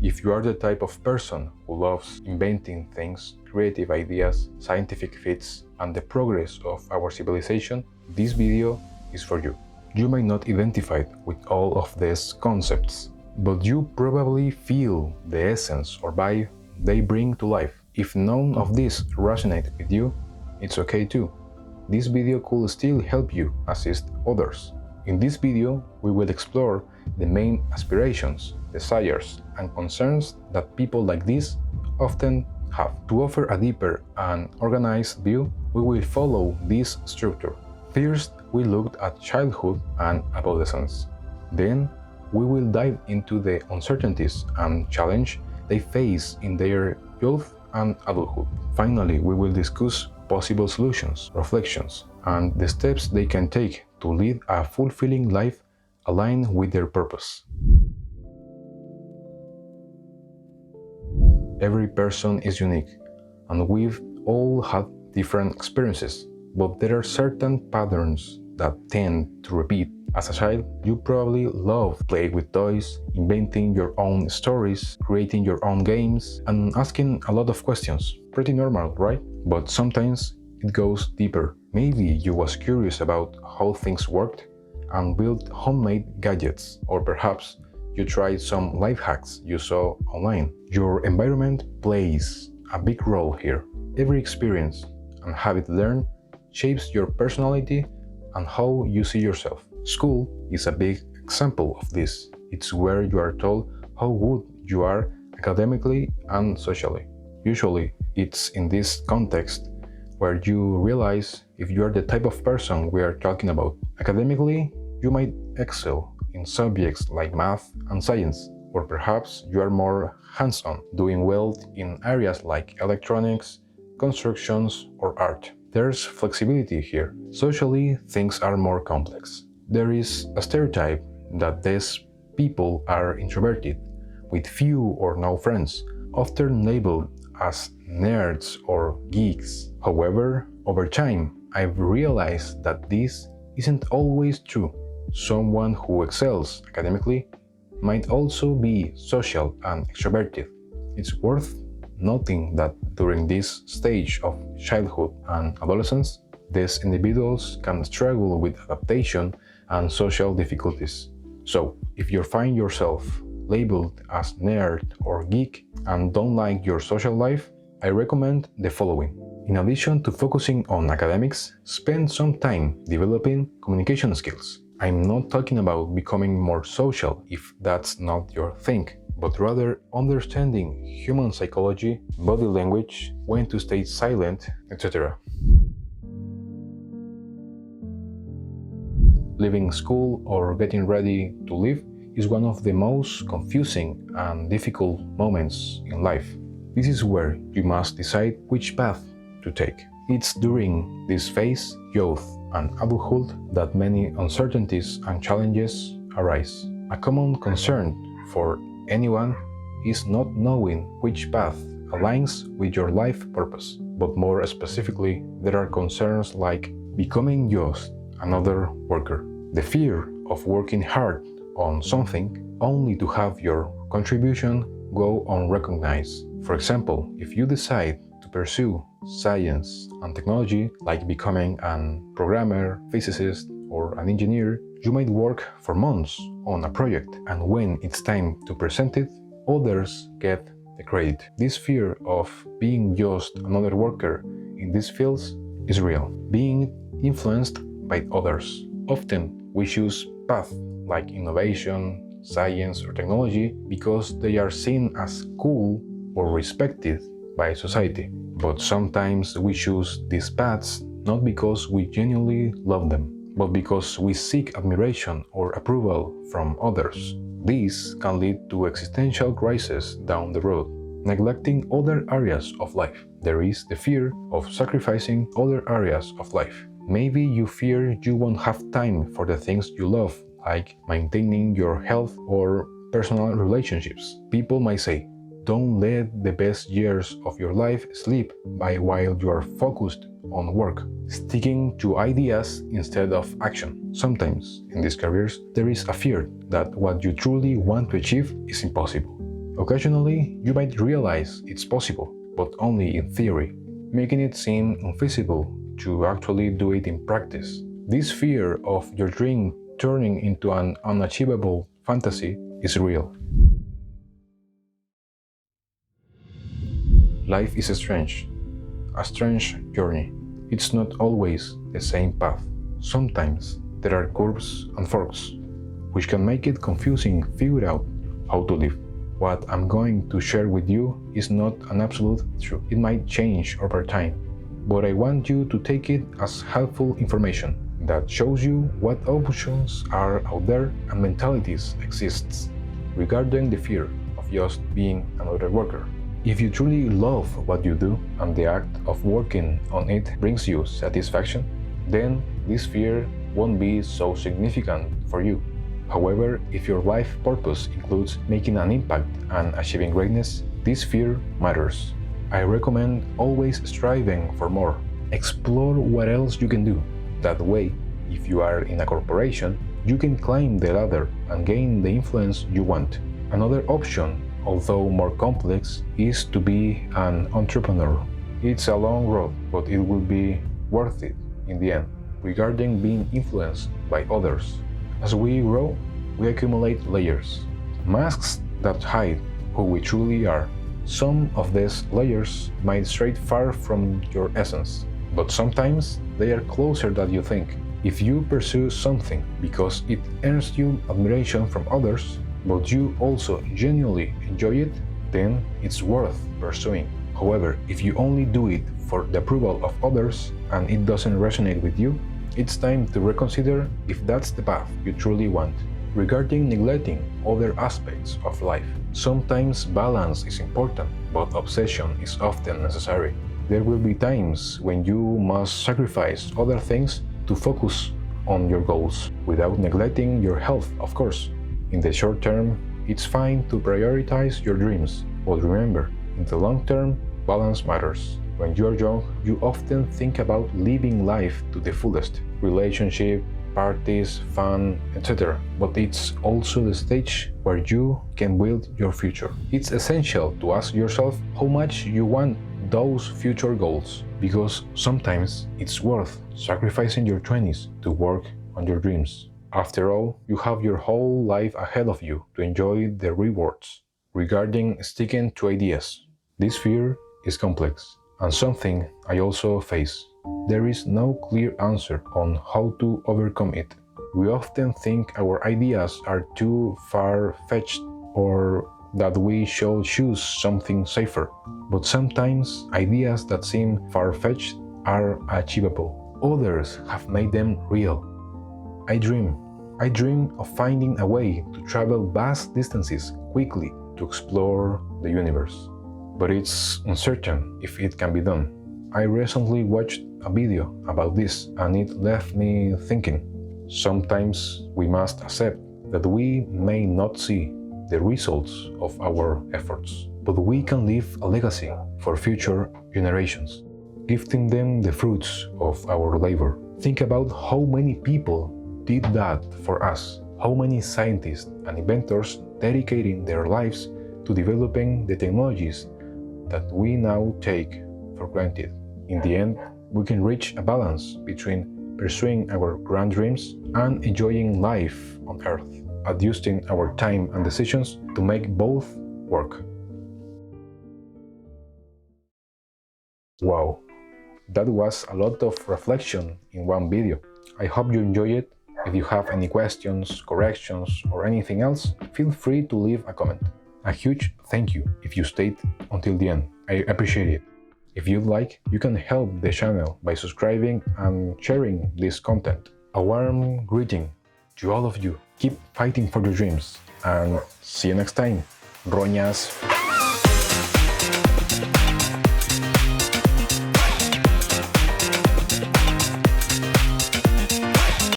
If you are the type of person who loves inventing things, creative ideas, scientific feats, and the progress of our civilization, this video is for you. You may not identify with all of these concepts, but you probably feel the essence or vibe they bring to life. If none of this resonates with you, it's okay too. This video could still help you assist others. In this video, we will explore the main aspirations, desires, and concerns that people like this often have. To offer a deeper and organized view, we will follow this structure. First, we looked at childhood and adolescence. Then, we will dive into the uncertainties and challenges they face in their youth and adulthood. Finally, we will discuss possible solutions, reflections, and the steps they can take to lead a fulfilling life aligned with their purpose. Every person is unique, and we've all had different experiences, but there are certain patterns that tend to repeat. As a child, you probably loved playing with toys, inventing your own stories, creating your own games, and asking a lot of questions. Pretty normal, right? But sometimes it goes deeper. Maybe you was curious about how things worked and built homemade gadgets, or perhaps you tried some life hacks you saw online. Your environment plays a big role here. Every experience and habit learned shapes your personality and how you see yourself. School is a big example of this. It's where you are told how good you are academically and socially. Usually, it's in this context where you realize if you are the type of person we are talking about. Academically, you might excel in subjects like math and science, or perhaps you are more hands-on, doing well in areas like electronics, constructions, or art. There's flexibility here. Socially, things are more complex. There is a stereotype that these people are introverted, with few or no friends, often labeled as nerds or geeks. However, over time, I've realized that this isn't always true. Someone who excels academically might also be social and extroverted. It's worth noting that during this stage of childhood and adolescence, these individuals can struggle with adaptation and social difficulties. So, if you find yourself labeled as nerd or geek and don't like your social life, I recommend the following. In addition to focusing on academics, spend some time developing communication skills. I'm not talking about becoming more social if that's not your thing, but rather understanding human psychology, body language, when to stay silent, etc. Leaving school or getting ready to leave is one of the most confusing and difficult moments in life. This is where you must decide which path to take. It's during this phase, youth and adulthood, that many uncertainties and challenges arise. A common concern for anyone is not knowing which path aligns with your life purpose. But more specifically, there are concerns like becoming just another worker. The fear of working hard on something only to have your contribution go unrecognized. For example, if you decide to pursue science and technology, like becoming a programmer, physicist, or an engineer, you might work for months on a project, and when it's time to present it, others get the credit. This fear of being just another worker in these fields is real. Being influenced by others. Often we choose paths like innovation, science, or technology because they are seen as cool or respected by society. But sometimes we choose these paths not because we genuinely love them, but because we seek admiration or approval from others. This can lead to existential crises down the road, neglecting other areas of life. There is the fear of sacrificing other areas of life. Maybe you fear you won't have time for the things you love, like maintaining your health or personal relationships. People might say, don't let the best years of your life slip by while you are focused on work, sticking to ideas instead of action. Sometimes, in these careers, there is a fear that what you truly want to achieve is impossible. Occasionally, you might realize it's possible, but only in theory, making it seem unfeasible to actually do it in practice. This fear of your dream turning into an unachievable fantasy is real. Life is a strange journey. It's not always the same path. Sometimes there are curves and forks, which can make it confusing figure out how to live. What I'm going to share with you is not an absolute truth. It might change over time, but I want you to take it as helpful information that shows you what options are out there and mentalities exist regarding the fear of just being another worker. If you truly love what you do and the act of working on it brings you satisfaction, then this fear won't be so significant for you. However, if your life purpose includes making an impact and achieving greatness, this fear matters. I recommend always striving for more. Explore what else you can do. That way, if you are in a corporation, you can climb the ladder and gain the influence you want. Another option, although more complex, is to be an entrepreneur. It's a long road, but it will be worth it in the end. Regarding being influenced by others, as we grow, we accumulate layers, masks that hide who we truly are. Some of these layers might stray far from your essence, but sometimes they are closer than you think. If you pursue something because it earns you admiration from others, but you also genuinely enjoy it, then it's worth pursuing. However, if you only do it for the approval of others and it doesn't resonate with you, it's time to reconsider if that's the path you truly want. Regarding neglecting other aspects of life, sometimes balance is important, but obsession is often necessary. There will be times when you must sacrifice other things to focus on your goals, without neglecting your health, of course. In the short term, it's fine to prioritize your dreams, but remember, in the long term, balance matters. When you're young, you often think about living life to the fullest. Relationship, parties, fun, etc. But it's also the stage where you can build your future. It's essential to ask yourself how much you want those future goals, because sometimes it's worth sacrificing your 20s to work on your dreams. After all, you have your whole life ahead of you to enjoy the rewards. Regarding sticking to ideas, this fear is complex and something I also face. There is no clear answer on how to overcome it. We often think our ideas are too far-fetched or that we should choose something safer. But sometimes ideas that seem far-fetched are achievable. Others have made them real. I dream of finding a way to travel vast distances quickly to explore the universe. But it's uncertain if it can be done. I recently watched a video about this and it left me thinking. Sometimes we must accept that we may not see the results of our efforts, but we can leave a legacy for future generations, gifting them the fruits of our labor. Think about how many people did that for us, how many scientists and inventors dedicating their lives to developing the technologies that we now take for granted. In the end, we can reach a balance between pursuing our grand dreams and enjoying life on Earth, adjusting our time and decisions to make both work. Wow, that was a lot of reflection in one video. I hope you enjoy it. If you have any questions, corrections, or anything else, feel free to leave a comment. A huge thank you if you stayed until the end. I appreciate it. If you'd like, you can help the channel by subscribing and sharing this content. A warm greeting to all of you. Keep fighting for your dreams and see you next time. Roñas.